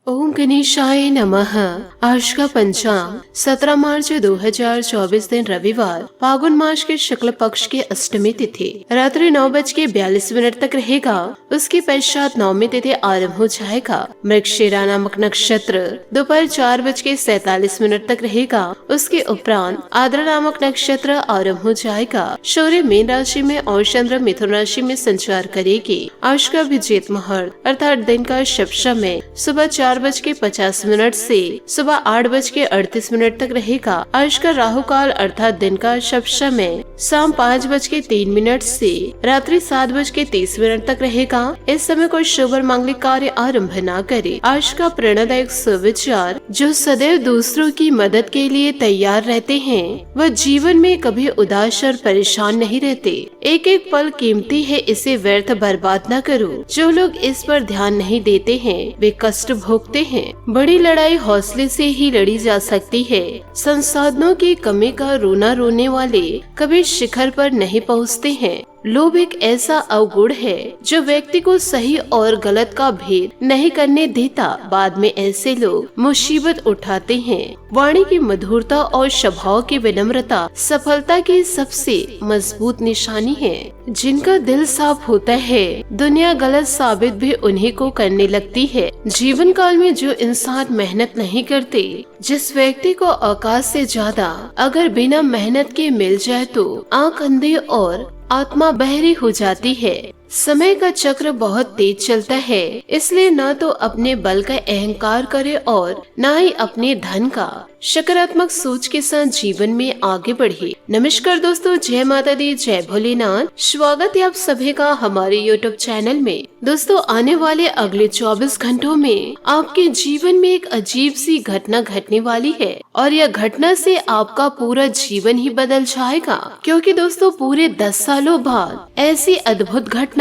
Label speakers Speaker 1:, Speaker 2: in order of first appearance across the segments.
Speaker 1: ओम गणेशाय नमः। आज का पंचांग 17 मार्च 2024 दिन रविवार, फागुन मास के शुक्ल पक्ष की अष्टमी तिथि रात्रि 9:42 तक रहेगा। उसके पश्चात नवमी तिथि आरंभ हो जाएगा। मृगशिरा नामक नक्षत्र दोपहर 4:47 तक रहेगा। उसके उपरांत आद्रा नामक नक्षत्र आरंभ हो जाएगा। सूर्य मीन राशि में और चंद्र मिथुन राशि में संचार करेगी। आज का अभिजीत मुहूर्त अर्थात दिन का शुभ समय सुबह 4:50 से सुबह 8:38 तक रहेगा। आज का राहु काल अर्थात दिन का शुभ समय शाम 5:03 से रात्रि 7:30 तक रहेगा। इस समय कोई शुभ और मांगलिक कार्य आरंभ न करे। आज का प्रेरणादायक सुविचार, जो सदैव दूसरों की मदद के लिए तैयार रहते हैं वह जीवन में कभी उदास और परेशान नहीं रहते। एक एक पल कीमती है, इसे व्यर्थ बर्बाद न करो। जो लोग इस पर ध्यान नहीं देते हैं वे कष्ट भोगते हैं। बड़ी लड़ाई हौसले से ही लड़ी जा सकती है। संसाधनों की कमी का रोना रोने वाले कभी शिखर पर नहीं पहुँचते हैं। लोभ एक ऐसा अवगुण है जो व्यक्ति को सही और गलत का भेद नहीं करने देता। बाद में ऐसे लोग मुसीबत उठाते हैं। वाणी की मधुरता और स्वभाव की विनम्रता सफलता की सबसे मजबूत निशानी है। जिनका दिल साफ होता है दुनिया गलत साबित भी उन्हीं को करने लगती है। जीवन काल में जो इंसान मेहनत नहीं करते, जिस व्यक्ति को औकात से ज्यादा अगर बिना मेहनत के मिल जाए तो आंख अंधी और आत्मा बहरी हो जाती है। समय का चक्र बहुत तेज चलता है, इसलिए न तो अपने बल का अहंकार करे और न ही अपने धन का। सकारात्मक सोच के साथ जीवन में आगे बढ़े। नमस्कार दोस्तों, जय माता दी, जय भोलेनाथ। स्वागत है आप सभी का हमारे YouTube चैनल में। दोस्तों, आने वाले अगले 24 घंटों में आपके जीवन में एक अजीब सी घटना घटने वाली है और यह घटना से आपका पूरा जीवन ही बदल जाएगा। क्योंकि दोस्तों, पूरे 10 सालों बाद ऐसी अद्भुत घटना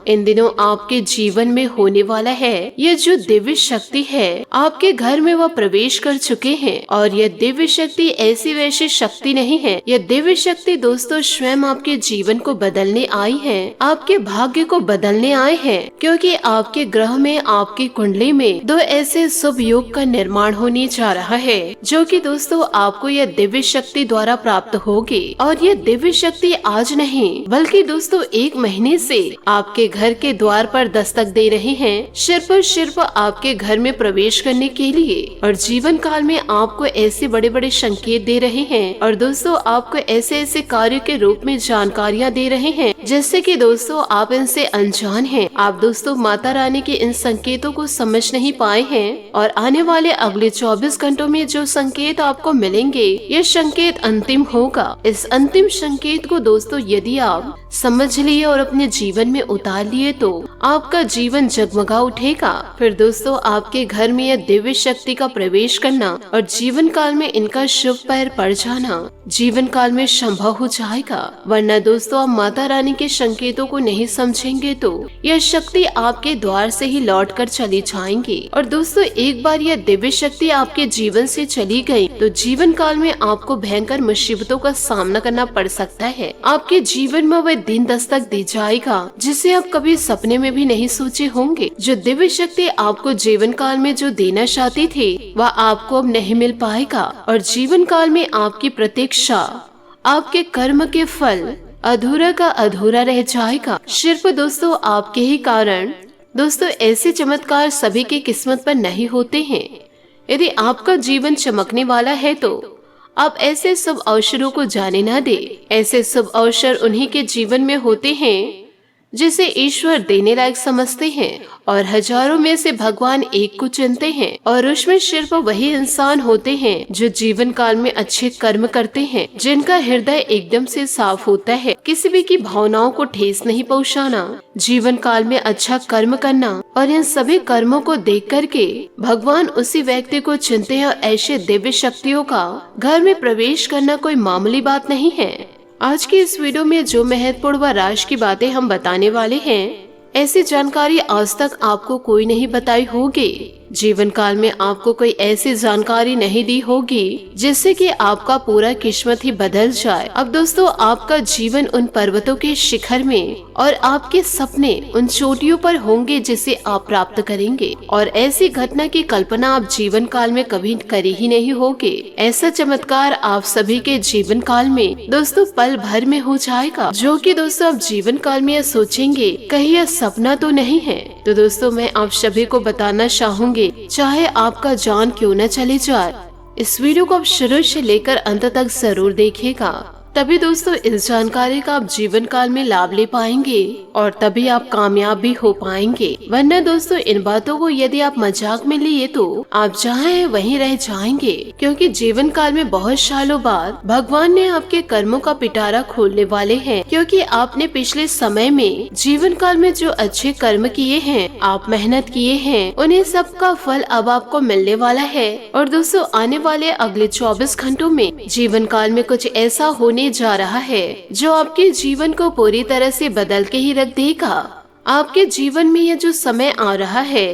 Speaker 1: इन दिनों आपके जीवन में होने वाला है। यह जो दिव्य शक्ति है आपके घर में वह प्रवेश कर चुके हैं। और यह दिव्य शक्ति ऐसी वैसी शक्ति नहीं है। यह दिव्य शक्ति दोस्तों स्वयं आपके जीवन को बदलने आई है, आपके भाग्य को बदलने आए हैं। क्योंकि आपके ग्रह में, आपकी कुंडली में 2 ऐसे शुभ योग का निर्माण होने जा रहा है जो कि दोस्तों आपको यह दिव्य शक्ति द्वारा प्राप्त होगी। और यह दिव्य शक्ति आज नहीं बल्कि दोस्तों 1 महीने से आपके घर के द्वार पर दस्तक दे रहे हैं, सिर्फ आपके घर में प्रवेश करने के लिए। और जीवन काल में आपको ऐसे बड़े बड़े संकेत दे रहे हैं और दोस्तों आपको ऐसे ऐसे कार्य के रूप में जानकारियाँ दे रहे हैं जिससे कि दोस्तों आप इनसे अनजान हैं। आप दोस्तों माता रानी के इन संकेतों को समझ नहीं पाए हैं। और आने वाले अगले 24 घंटों में जो संकेत आपको मिलेंगे ये संकेत अंतिम होगा। इस अंतिम संकेत को दोस्तों यदि आप समझ लिए और अपने जीवन में उतार लिए तो आपका जीवन जगमगा उठेगा। फिर दोस्तों आपके घर में यह दिव्य शक्ति का प्रवेश करना और जीवन काल में इनका शुभ पैर पड़ जाना जीवन काल में संभव हो जाएगा। वरना दोस्तों आप माता रानी के संकेतों को नहीं समझेंगे तो यह शक्ति आपके द्वार से ही लौट कर चली जाएंगी। और दोस्तों एक बार यह दिव्य शक्ति आपके जीवन से चली गई तो जीवन काल में आपको भयंकर मुसीबतों का सामना करना पड़ सकता है। आपके जीवन में वह दिन दस्तक दे जाएगा जिसे आप कभी सपने में भी नहीं सोचे होंगे। जो दिव्य शक्ति आपको जीवन काल में जो देना चाहती थी वह आपको अब नहीं मिल पाएगा। और जीवन काल में आपकी प्रतीक्षा, आपके कर्म के फल अधूरा का अधूरा रह जाएगा। सिर्फ दोस्तों आपके ही कारण दोस्तों ऐसे चमत्कार सभी की किस्मत पर नहीं होते हैं। यदि आपका जीवन चमकने वाला है तो आप ऐसे शुभ अवसरों को जाने ना दे। ऐसे शुभ अवसर उन्हीं के जीवन में होते हैं जिसे ईश्वर देने लायक समझते हैं और हजारों में से भगवान एक को चुनते हैं। और उसमें सिर्फ वही इंसान होते हैं जो जीवन काल में अच्छे कर्म करते हैं, जिनका हृदय एकदम से साफ होता है, किसी भी की भावनाओं को ठेस नहीं पहुंचाना, जीवन काल में अच्छा कर्म करना। और इन सभी कर्मों को देख करके भगवान उसी व्यक्ति को चुनते हैं। और ऐसे दिव्य शक्तियों का घर में प्रवेश करना कोई मामूली बात नहीं है। आज की इस वीडियो में जो महत्वपूर्ण व राज की बातें हम बताने वाले हैं, ऐसी जानकारी आज तक आपको कोई नहीं बताई होगी। जीवन काल में आपको कोई ऐसी जानकारी नहीं दी होगी जिससे कि आपका पूरा किस्मत ही बदल जाए। अब दोस्तों आपका जीवन उन पर्वतों के शिखर में और आपके सपने उन चोटियों पर होंगे जिसे आप प्राप्त करेंगे, और ऐसी घटना की कल्पना आप जीवन काल में कभी करी ही नहीं होगे। ऐसा चमत्कार आप सभी के जीवन काल में दोस्तों पल भर में हो जाएगा, जो कि दोस्तों आप जीवन काल में यह सोचेंगे कहीं यह सपना तो नहीं है। तो दोस्तों मैं आप सभी को बताना चाहूंगी, चाहे आपका जान क्यों न चले जाए, इस वीडियो को आप शुरू से लेकर अंत तक जरूर देखिएगा, तभी दोस्तों इस जानकारी का आप जीवन काल में लाभ ले पाएंगे और तभी आप कामयाब भी हो पाएंगे। वरना दोस्तों इन बातों को यदि आप मजाक में लिए तो आप जहाँ हैं वहीं रह जाएंगे, क्योंकि जीवन काल में बहुत सालों बाद भगवान ने आपके कर्मों का पिटारा खोलने वाले हैं, क्योंकि आपने पिछले समय में जीवन काल में जो अच्छे कर्म किए हैं, आप मेहनत किए हैं, उन्हें सबका फल अब आपको मिलने वाला है। और दोस्तों आने वाले अगले 24 घंटों में जीवन काल में कुछ ऐसा होने जा रहा है जो आपके जीवन को पूरी तरह से बदल के ही रख देगा। आपके जीवन में यह जो समय आ रहा है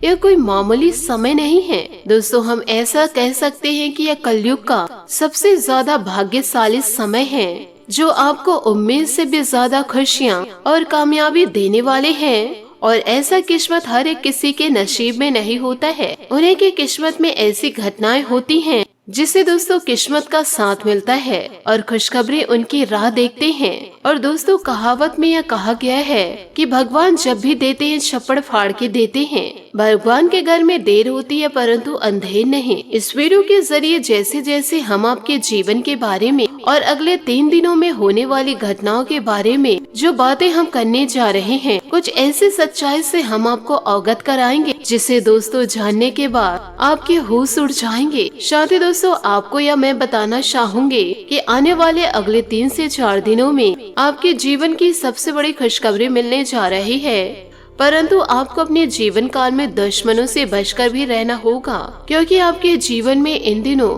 Speaker 1: यह कोई मामूली समय नहीं है दोस्तों, हम ऐसा कह सकते हैं कि यह कलयुग का सबसे ज्यादा भाग्यशाली समय है, जो आपको उम्मीद से भी ज्यादा खुशियाँ और कामयाबी देने वाले हैं। और ऐसा किस्मत हर एक किसी के नसीब में नहीं होता है, उन्हें की किस्मत में ऐसी घटनाएं होती हैं जिसे दोस्तों किस्मत का साथ मिलता है और खुशखबरी उनकी राह देखते हैं। और दोस्तों कहावत में यह कहा गया है कि भगवान जब भी देते हैं छप्पड़ फाड़ के देते हैं। भगवान के घर में देर होती है परंतु अंधेर नहीं। इस वीडियो के जरिए जैसे जैसे हम आपके जीवन के बारे में और अगले 3 दिनों में होने वाली घटनाओं के बारे में जो बातें हम करने जा रहे हैं, कुछ ऐसी सच्चाई से हम आपको अवगत कराएंगे जिसे दोस्तों जानने के बाद आपके होश उड़ जाएंगे। साथ ही दोस्तों आपको यह मैं बताना चाहूंगी कि आने वाले अगले 3 से 4 दिनों में आपके जीवन की सबसे बड़ी खुशखबरी मिलने जा रही है, परंतु आपको अपने जीवन काल में दुश्मनों से बचकर भी रहना होगा, क्योंकि आपके जीवन में इन दिनों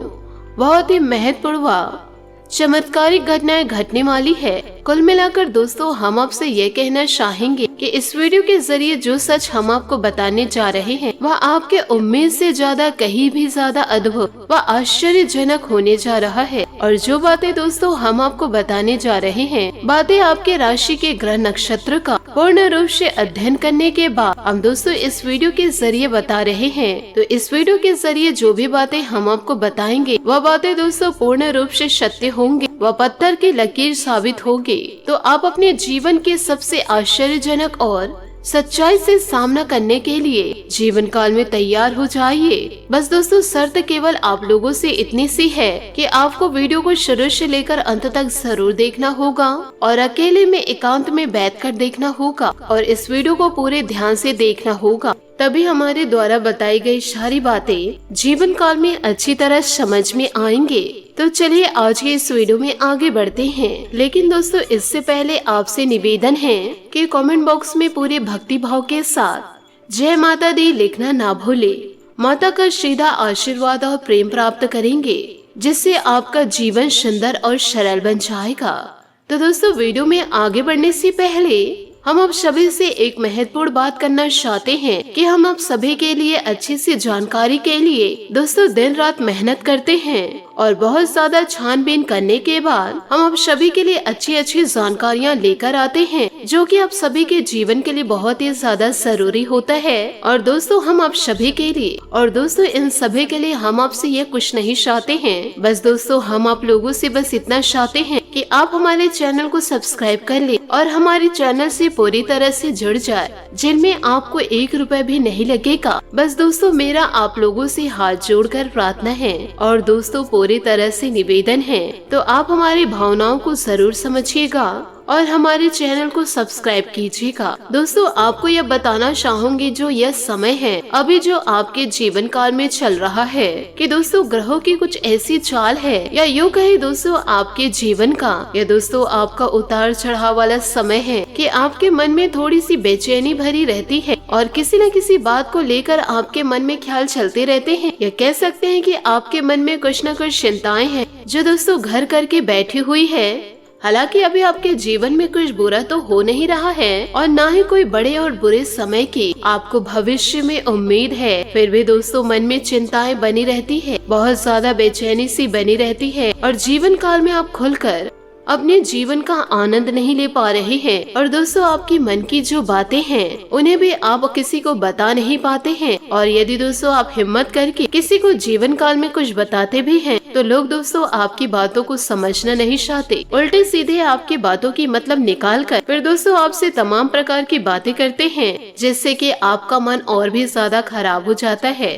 Speaker 1: बहुत ही महत्वपूर्ण चमत्कारिक घटनाएं घटने वाली है। कुल मिलाकर दोस्तों हम आपसे ये कहना चाहेंगे कि इस वीडियो के जरिए जो सच हम आपको बताने जा रहे हैं वह आपके उम्मीद से ज्यादा कहीं भी ज्यादा अद्भुत व आश्चर्यजनक होने जा रहा है। और जो बातें दोस्तों हम आपको बताने जा रहे हैं, बातें आपके राशि के ग्रह नक्षत्र का पूर्ण रूप से अध्ययन करने के बाद हम दोस्तों इस वीडियो के जरिए बता रहे हैं। तो इस वीडियो के जरिए जो भी बातें हम आपको बताएंगे वह बातें दोस्तों पूर्ण रूप से सत्य होंगे, वह पत्थर की लकीर साबित होगी। तो आप अपने जीवन के सबसे आश्चर्यजनक और सच्चाई से सामना करने के लिए जीवन काल में तैयार हो जाइए। बस दोस्तों शर्त केवल आप लोगों से इतनी सी है कि आपको वीडियो को शुरू से लेकर अंत तक जरूर देखना होगा और अकेले में एकांत में बैठकर देखना होगा और इस वीडियो को पूरे ध्यान से देखना होगा, तभी हमारे द्वारा बताई गई सारी बातें जीवन काल में अच्छी तरह समझ में आएंगे। तो चलिए आज के इस वीडियो में आगे बढ़ते हैं, लेकिन दोस्तों इससे पहले आपसे निवेदन है कि कमेंट बॉक्स में पूरे भक्ति भाव के साथ जय माता दी लिखना ना भूले। माता का सीधा आशीर्वाद और प्रेम प्राप्त करेंगे, जिससे आपका जीवन सुंदर और सरल बन जाएगा। तो दोस्तों वीडियो में आगे बढ़ने से पहले हम आप सभी से एक महत्वपूर्ण बात करना चाहते हैं कि हम आप सभी के लिए अच्छी सी जानकारी के लिए दोस्तों दिन रात मेहनत करते हैं और बहुत ज्यादा छानबीन करने के बाद हम आप सभी के लिए अच्छी अच्छी जानकारियाँ लेकर आते हैं, जो कि आप सभी के जीवन के लिए बहुत ही ज्यादा जरूरी होता है। और दोस्तों हम आप सभी के लिए और दोस्तों इन सभी के लिए हम आपसे ये कुछ नहीं चाहते हैं, बस दोस्तों हम आप लोगों से बस इतना चाहते हैं कि आप हमारे चैनल को सब्सक्राइब कर ले और हमारे चैनल से पूरी तरह से जुड़ जाए, जिनमें आपको 1 रुपए भी नहीं लगेगा। बस दोस्तों मेरा आप लोगों से हाथ जोड़कर प्रार्थना है और दोस्तों पूरी तरह से निवेदन है, तो आप हमारी भावनाओं को जरूर समझिएगा और हमारे चैनल को सब्सक्राइब कीजिएगा। दोस्तों आपको यह बताना चाहूंगी जो यह समय है अभी जो आपके जीवन काल में चल रहा है कि दोस्तों ग्रहों की कुछ ऐसी चाल है या यूँ कहे दोस्तों आपके जीवन का या दोस्तों आपका उतार चढ़ाव वाला समय है कि आपके मन में थोड़ी सी बेचैनी भरी रहती है और किसी न किसी बात को लेकर आपके मन में ख्याल चलते रहते हैं, या कह सकते हैं कि आपके मन में कुछ न कुछ चिंताएं हैं जो दोस्तों घर करके बैठी हुई है। हालांकि अभी आपके जीवन में कुछ बुरा तो हो नहीं रहा है और ना ही कोई बड़े और बुरे समय की आपको भविष्य में उम्मीद है, फिर भी दोस्तों मन में चिंताएं बनी रहती है, बहुत ज्यादा बेचैनी सी बनी रहती है और जीवन काल में आप खुलकर अपने जीवन का आनंद नहीं ले पा रहे हैं। और दोस्तों आपकी मन की जो बातें हैं उन्हें भी आप किसी को बता नहीं पाते हैं, और यदि दोस्तों आप हिम्मत करके किसी को जीवन काल में कुछ बताते भी हैं तो लोग दोस्तों आपकी बातों को समझना नहीं चाहते, उल्टे सीधे आपकी बातों की मतलब निकाल कर फिर दोस्तों आपसे तमाम प्रकार की बातें करते हैं, जिससे कि आपका मन और भी ज्यादा खराब हो जाता है।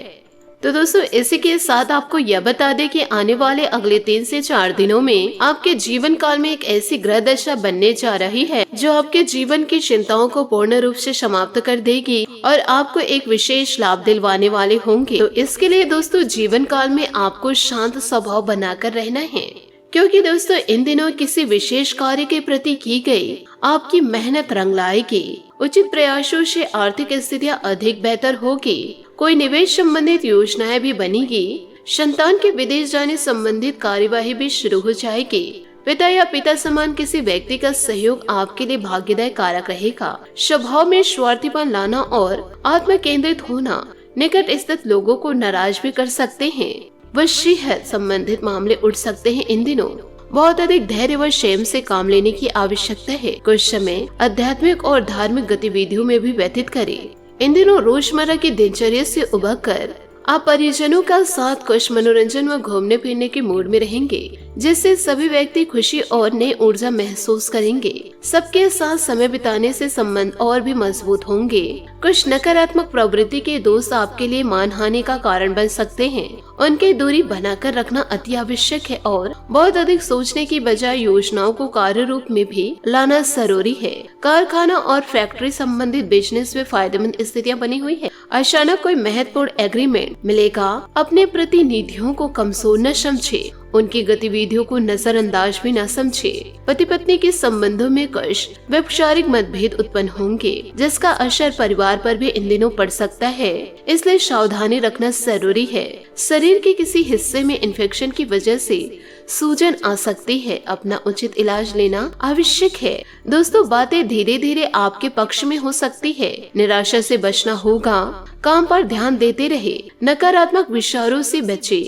Speaker 1: तो दोस्तों इसी के साथ आपको यह बता दें कि आने वाले अगले 3 से 4 दिनों में आपके जीवन काल में एक ऐसी ग्रह दशा बनने जा रही है जो आपके जीवन की चिंताओं को पूर्ण रूप से समाप्त कर देगी और आपको एक विशेष लाभ दिलवाने वाले होंगे। तो इसके लिए दोस्तों जीवन काल में आपको शांत स्वभाव बनाकर रहना है, क्योंकि दोस्तों इन दिनों किसी विशेष कार्य के प्रति की गई आपकी मेहनत रंग लाएगी। उचित प्रयासों से आर्थिक स्थितियाँ अधिक बेहतर होगी, कोई निवेश संबंधित योजनाएं भी बनेगी, संतान के विदेश जाने संबंधित कार्यवाही भी शुरू हो जाएगी। पिता या पिता समान किसी व्यक्ति का सहयोग आपके लिए भाग्यदायक कारक रहेगा। स्वभाव में स्वार्थीपन लाना और आत्म केंद्रित होना निकट स्थित लोगों को नाराज भी कर सकते हैं। वशीयत संबंधित मामले उठ सकते हैं। इन दिनों बहुत अधिक धैर्य व संयम से काम लेने की आवश्यकता है। कुछ समय आध्यात्मिक और धार्मिक गतिविधियों में भी व्यतीत करें। इन दिनों रोजमर्रा की दिनचर्या से उबरकर आप परिजनों का साथ कुछ मनोरंजन व घूमने फिरने के मूड में रहेंगे, जिससे सभी व्यक्ति खुशी और नई ऊर्जा महसूस करेंगे। सबके साथ समय बिताने से संबंध और भी मजबूत होंगे। कुछ नकारात्मक प्रवृत्ति के दोस्त आपके लिए मानहानि का कारण बन सकते हैं, उनकी दूरी बनाकर रखना अति आवश्यक है और बहुत अधिक सोचने की बजाय योजनाओं को कार्य रूप में भी लाना जरूरी है। कारखाना और फैक्ट्री संबंधित बिजनेस में फायदेमंद स्थितियाँ बनी हुई है। अचानक कोई महत्वपूर्ण एग्रीमेंट मिलेगा। अपने प्रतिनिधियों को कमजोर न समझे, उनकी गतिविधियों को नजरअंदाज भी न समझे। पति पत्नी के संबंधों में कुछ वैचारिक मतभेद उत्पन्न होंगे, जिसका असर परिवार पर भी इन दिनों पड़ सकता है, इसलिए सावधानी रखना जरूरी है। शरीर के किसी हिस्से में इन्फेक्शन की वजह से सूजन आ सकती है, अपना उचित इलाज लेना आवश्यक है। दोस्तों बातें धीरे धीरे आपके पक्ष में हो सकती है। निराशा से बचना होगा, काम पर ध्यान देते रहे, नकारात्मक विचारों से बचे।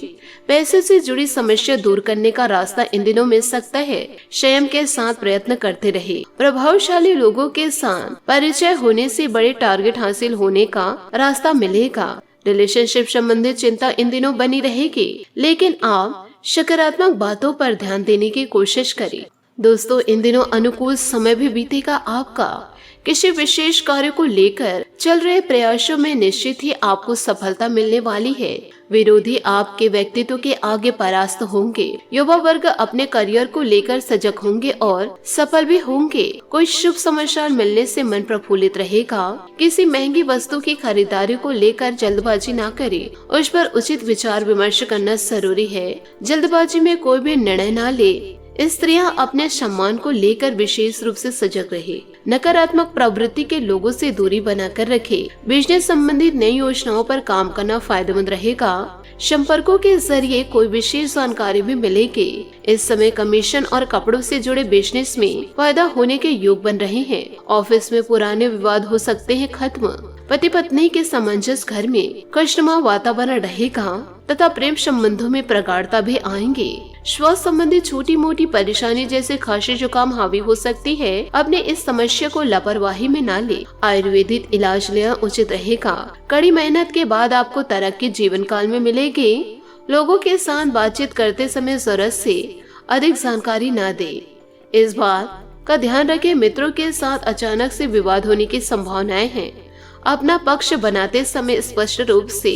Speaker 1: पैसे से जुड़ी समस्या दूर करने का रास्ता इन दिनों मिल सकता है। संयम के साथ प्रयत्न करते रहे। प्रभावशाली लोगों के साथ परिचय होने से बड़े टारगेट हासिल होने का रास्ता मिलेगा। रिलेशनशिप संबंधित चिंता इन दिनों बनी रहेगी, लेकिन आप सकारात्मक बातों पर ध्यान देने की कोशिश करें। दोस्तों इन दिनों अनुकूल समय भी बीतेगा आपका। किसी विशेष कार्य को लेकर चल रहे प्रयासों में निश्चित ही आपको सफलता मिलने वाली है। विरोधी आपके व्यक्तित्व के आगे परास्त होंगे। युवा वर्ग अपने करियर को लेकर सजग होंगे और सफल भी होंगे। कोई शुभ समाचार मिलने से मन प्रफुल्लित रहेगा। किसी महंगी वस्तु की खरीदारी को लेकर जल्दबाजी ना करें, उस पर उचित विचार विमर्श करना जरूरी है। जल्दबाजी में कोई भी निर्णय ना ले। स्त्रियां अपने सम्मान को लेकर विशेष रूप से सजग रहे। नकारात्मक प्रवृत्ति के लोगों से दूरी बनाकर रखे। बिजनेस संबंधित नई योजनाओं पर काम करना फायदेमंद रहेगा। संपर्कों के जरिए कोई विशेष जानकारी भी मिलेगी। इस समय कमीशन और कपड़ों से जुड़े बिजनेस में फायदा होने के योग बन रहे हैं। ऑफिस में पुराने विवाद हो सकते हैं खत्म। पति पत्नी के सामंजस्य घर में खुशनुमा वातावरण रहेगा तथा प्रेम संबंधों में प्रगाढ़ता भी आएंगे। स्वास्थ्य संबंधी छोटी मोटी परेशानी जैसे खांसी जुकाम हावी हो सकती है। अपने इस समस्या को लापरवाही में न ले। आयुर्वेदिक इलाज लेना उचित रहेगा। कड़ी मेहनत के बाद आपको तरक्की जीवन काल में मिलेगी। लोगों के साथ बातचीत करते समय जरूरत से अधिक जानकारी न दे। इस बात का ध्यान रखें, मित्रों के साथ अचानक से विवाद होने की संभावनाएं हैं। अपना पक्ष बनाते समय स्पष्ट रूप से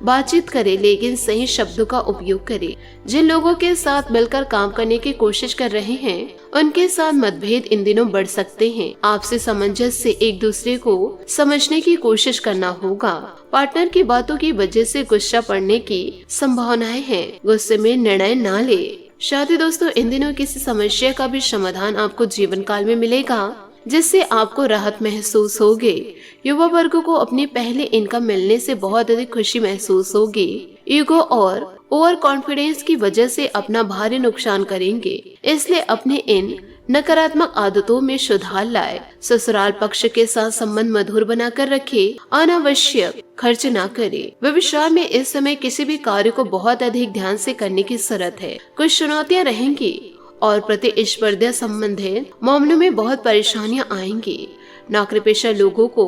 Speaker 1: बातचीत करें, लेकिन सही शब्दों का उपयोग करें। जिन लोगों के साथ मिलकर काम करने की कोशिश कर रहे हैं, उनके साथ मतभेद इन दिनों बढ़ सकते हैं। आपसे सामंजस्य से एक दूसरे को समझने की कोशिश करना होगा। पार्टनर की बातों की वजह से गुस्सा पड़ने की संभावनाएं हैं। गुस्से में निर्णय न ले। साथ दोस्तों इन दिनों किसी समस्या का भी समाधान आपको जीवन काल में मिलेगा, जिससे आपको राहत महसूस होगी। युवा वर्ग को अपनी पहले इनकम मिलने से बहुत अधिक खुशी महसूस होगी। ईगो और ओवर कॉन्फिडेंस की वजह से अपना भारी नुकसान करेंगे, इसलिए अपने इन नकारात्मक आदतों में सुधार लाए, ससुराल पक्ष के साथ संबंध मधुर बनाकर रखे, अनावश्यक खर्च ना करे। व्यवसाय में इस समय किसी भी कार्य को बहुत अधिक ध्यान से करने की जरूरत है। कुछ चुनौतियां रहेंगी और प्रतिस्पर्धा संबंधित मामलों में बहुत परेशानियां आएंगी। नौकरी पेशा लोगों को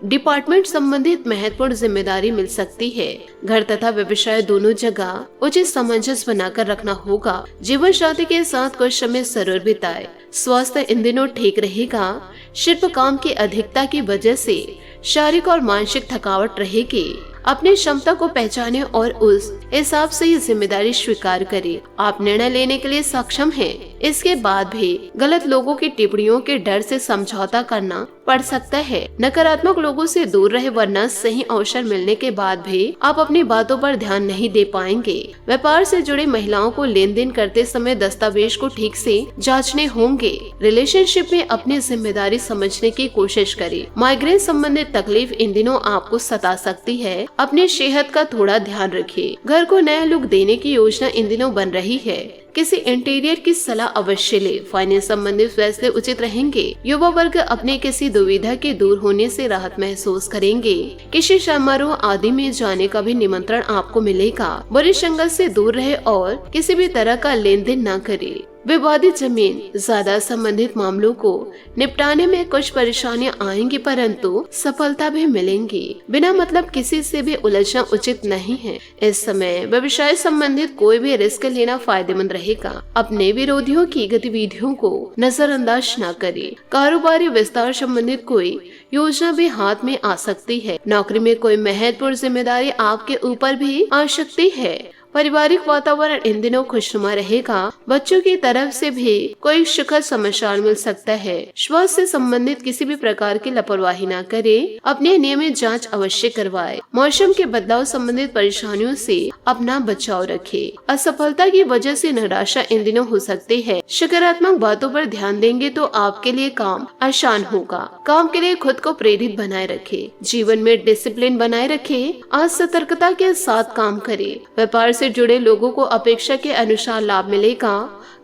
Speaker 1: डिपार्टमेंट संबंधित महत्वपूर्ण जिम्मेदारी मिल सकती है। घर तथा व्यवसाय दोनों जगह उचित सामंजस्य बनाकर रखना होगा। जीवन साथी के साथ कुछ समय जरूर बिताए। स्वास्थ्य इन दिनों ठीक रहेगा। शिल्प काम की अधिकता की वजह से शारीरिक और मानसिक थकावट रहेगी। अपनी क्षमता को पहचाने और उस हिसाब से ये जिम्मेदारी स्वीकार करें। आप निर्णय लेने के लिए सक्षम हैं। इसके बाद भी गलत लोगों की टिप्पणियों के डर से समझौता करना पड़ सकता है। नकारात्मक लोगों से दूर रहे, वरना सही अवसर मिलने के बाद भी आप अपनी बातों पर ध्यान नहीं दे पाएंगे। व्यापार से जुड़े महिलाओं को लेन देन करते समय दस्तावेज को ठीक से जांचने होंगे। रिलेशनशिप में अपनी जिम्मेदारी समझने की कोशिश करें। माइग्रेन संबंधित तकलीफ इन दिनों आपको सता सकती है। अपनी सेहत का थोड़ा ध्यान रखिए। घर को नया लुक देने की योजना इन दिनों बन रही है। किसी इंटीरियर की सलाह अवश्य ले। फाइनेंस संबंधित फैसले उचित रहेंगे। युवा वर्ग अपने किसी दुविधा के दूर होने से राहत महसूस करेंगे। किसी समारोह आदि में जाने का भी निमंत्रण आपको मिलेगा। बुरी संगत से दूर रहे और किसी भी तरह का लेन देन न करे। विवादित जमीन ज्यादा संबंधित मामलों को निपटाने में कुछ परेशानियां आएंगी, परंतु सफलता भी मिलेंगी। बिना मतलब किसी से भी उलझना उचित नहीं है। इस समय व्यवसाय संबंधित कोई भी रिस्क लेना फायदेमंद रहेगा। अपने विरोधियों की गतिविधियों को नजरअंदाज न करें। कारोबारी विस्तार संबंधित कोई योजना भी हाथ में आ सकती है। नौकरी में कोई महत्वपूर्ण जिम्मेदारी आपके ऊपर भी आ सकती है। पारिवारिक वातावरण इन दिनों खुशनुमा रहेगा। बच्चों की तरफ से भी कोई सुखद समाचार मिल सकता है। स्वास्थ्य से संबंधित किसी भी प्रकार की लापरवाही न करें। अपने नियमित जांच अवश्य करवाएं। मौसम के बदलाव संबंधित परेशानियों से अपना बचाव रखें। असफलता की वजह से निराशा इन दिनों हो सकती है। सकारात्मक बातों पर ध्यान देंगे तो आपके लिए काम आसान होगा। काम के लिए खुद को प्रेरित बनाए रखें। जीवन में डिसिप्लिन बनाए रखें। आज सतर्कता के साथ काम करें। व्यापार से जुड़े लोगों को अपेक्षा के अनुसार लाभ मिलेगा।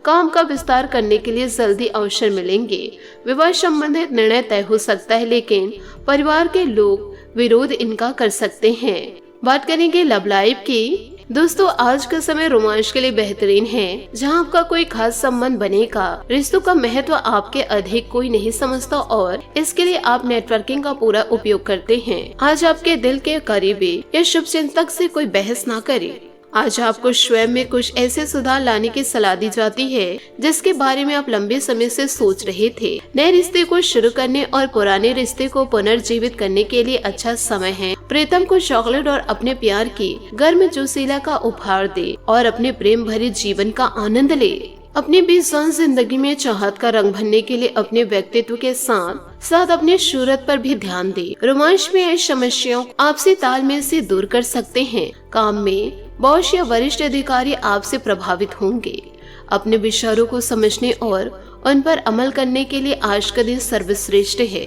Speaker 1: काम का विस्तार करने के लिए जल्दी अवसर मिलेंगे। विवाह संबंधित निर्णय तय हो सकता है, लेकिन परिवार के लोग विरोध इनका कर सकते हैं। बात करेंगे लव लाइफ की। दोस्तों, आज का समय रोमांच के लिए बेहतरीन है। जहां आपका कोई खास संबंध बनेगा। रिश्तों का महत्व आपके अधिक कोई नहीं समझता और इसके लिए आप नेटवर्किंग का पूरा उपयोग करते हैं। आज आपके दिल के करीबी या शुभचिंतक से कोई बहस ना करे। आज आपको स्वयं में कुछ ऐसे सुधार लाने की सलाह दी जाती है जिसके बारे में आप लंबे समय से सोच रहे थे। नए रिश्ते को शुरू करने और पुराने रिश्ते को पुनर्जीवित करने के लिए अच्छा समय है। प्रीतम को चॉकलेट और अपने प्यार की गर्म जोशीला का उपहार दे और अपने प्रेम भरे जीवन का आनंद ले। अपनी बेजान जिंदगी में चाहत का रंग भरने के लिए अपने व्यक्तित्व के साथ साथ अपने सूरत पर भी ध्यान दे। रोमांच में आई समस्याओं आपसी तालमेल से दूर कर सकते हैं। काम में बॉस या वरिष्ठ अधिकारी आपसे प्रभावित होंगे। अपने विचारों को समझने और उन पर अमल करने के लिए आज का दिन सर्वश्रेष्ठ है।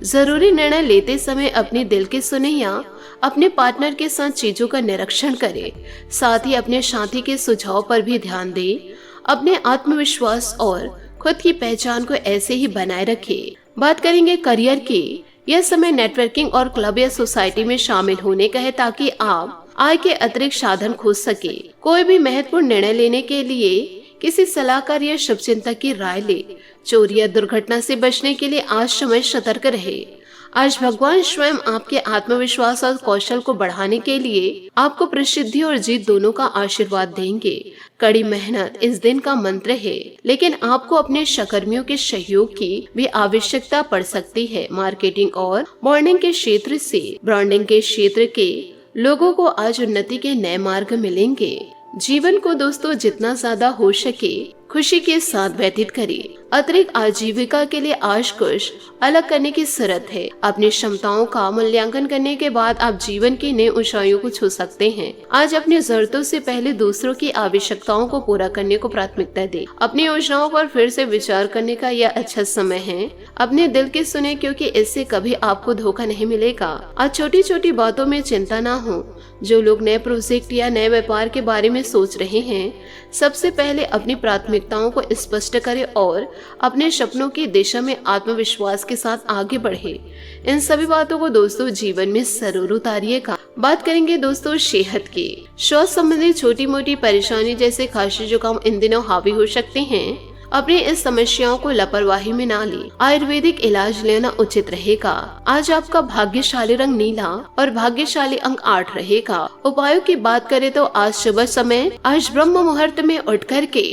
Speaker 1: जरूरी निर्णय लेते समय अपने दिल की सुने या अपने पार्टनर के साथ चीजों का निरीक्षण करें। साथ ही अपने साथी के सुझाव पर भी ध्यान दें। अपने आत्मविश्वास और खुद की पहचान को ऐसे ही बनाए रखें। बात करेंगे करियर की। यह समय नेटवर्किंग और क्लब या सोसाइटी में शामिल होने का है ताकि आप आय के अतिरिक्त साधन खोज सके। कोई भी महत्वपूर्ण निर्णय लेने के लिए किसी सलाहकार या शुभचिंतक की राय ले। चोरी या दुर्घटना से बचने के लिए आज समय सतर्क रहे। आज भगवान स्वयं आपके आत्मविश्वास और कौशल को बढ़ाने के लिए आपको प्रसिद्धि और जीत दोनों का आशीर्वाद देंगे। कड़ी मेहनत इस दिन का मंत्र है, लेकिन आपको अपने सहकर्मियों के सहयोग की भी आवश्यकता पड़ सकती है। मार्केटिंग और ब्रांडिंग के क्षेत्र के लोगों को आज उन्नति के नए मार्ग मिलेंगे। जीवन को दोस्तों जितना ज्यादा हो सके खुशी के साथ व्यतीत करिए। अतिरिक्त आजीविका के लिए आज कुछ अलग करने की जरूरत है। अपनी क्षमताओं का मूल्यांकन करने के बाद आप जीवन की नई ऊंचाइयों को छू सकते हैं। आज अपनी जरूरतों से पहले दूसरों की आवश्यकताओं को पूरा करने को प्राथमिकता दें। अपनी योजनाओं पर फिर से विचार करने का यह अच्छा समय है। अपने दिल की सुने, क्योंकि इससे कभी आपको धोखा नहीं मिलेगा। आज छोटी छोटी बातों में चिंता ना हो। जो लोग नए प्रोजेक्ट या नए व्यापार के बारे में सोच रहे हैं, सबसे पहले अपनी प्राथमिकताओं को स्पष्ट करें और अपने सपनों की दिशा में आत्मविश्वास के साथ आगे बढ़े। इन सभी बातों को दोस्तों जीवन में जरूर उतारिएगा। बात करेंगे दोस्तों सेहत की। श्वास संबंधी छोटी मोटी परेशानी जैसे खांसी जुकाम इन दिनों हावी हो सकते हैं। अपनी इस समस्याओं को लापरवाही में ना ले, आयुर्वेदिक इलाज लेना उचित रहेगा। आज आपका भाग्यशाली रंग नीला और भाग्यशाली अंक 8 रहेगा। उपायों की बात करें तो आज सुबह समय आज ब्रह्म मुहूर्त में उठ करके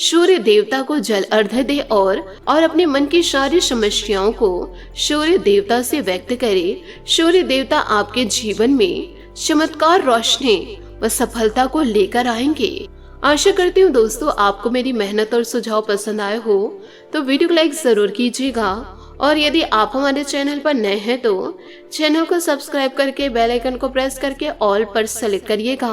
Speaker 1: सूर्य देवता को जल अर्घ्य दे और अपने मन की सारी समस्याओं को सूर्य देवता से व्यक्त करे। सूर्य देवता आपके जीवन में चमत्कार, रोशनी व सफलता को लेकर आएंगे। आशा करती हूँ दोस्तों आपको मेरी मेहनत और सुझाव पसंद आए हो तो वीडियो को लाइक जरूर कीजिएगा और यदि आप हमारे चैनल पर नए हैं तो चैनल को सब्सक्राइब करके बेल आइकन को प्रेस करके ऑल पर सेलेक्ट करिएगा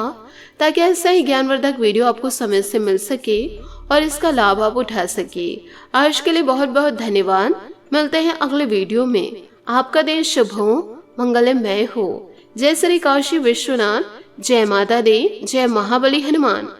Speaker 1: ताकि ऐसा ही ज्ञानवर्धक वीडियो आपको समय से मिल सके और इसका लाभ आप उठा सके। आज के लिए बहुत बहुत धन्यवाद। मिलते हैं अगले वीडियो में। आपका दिन शुभ हो, मंगलमय हो। जय श्री काशी विश्वनाथ, जय माता दी, जय महाबली हनुमान।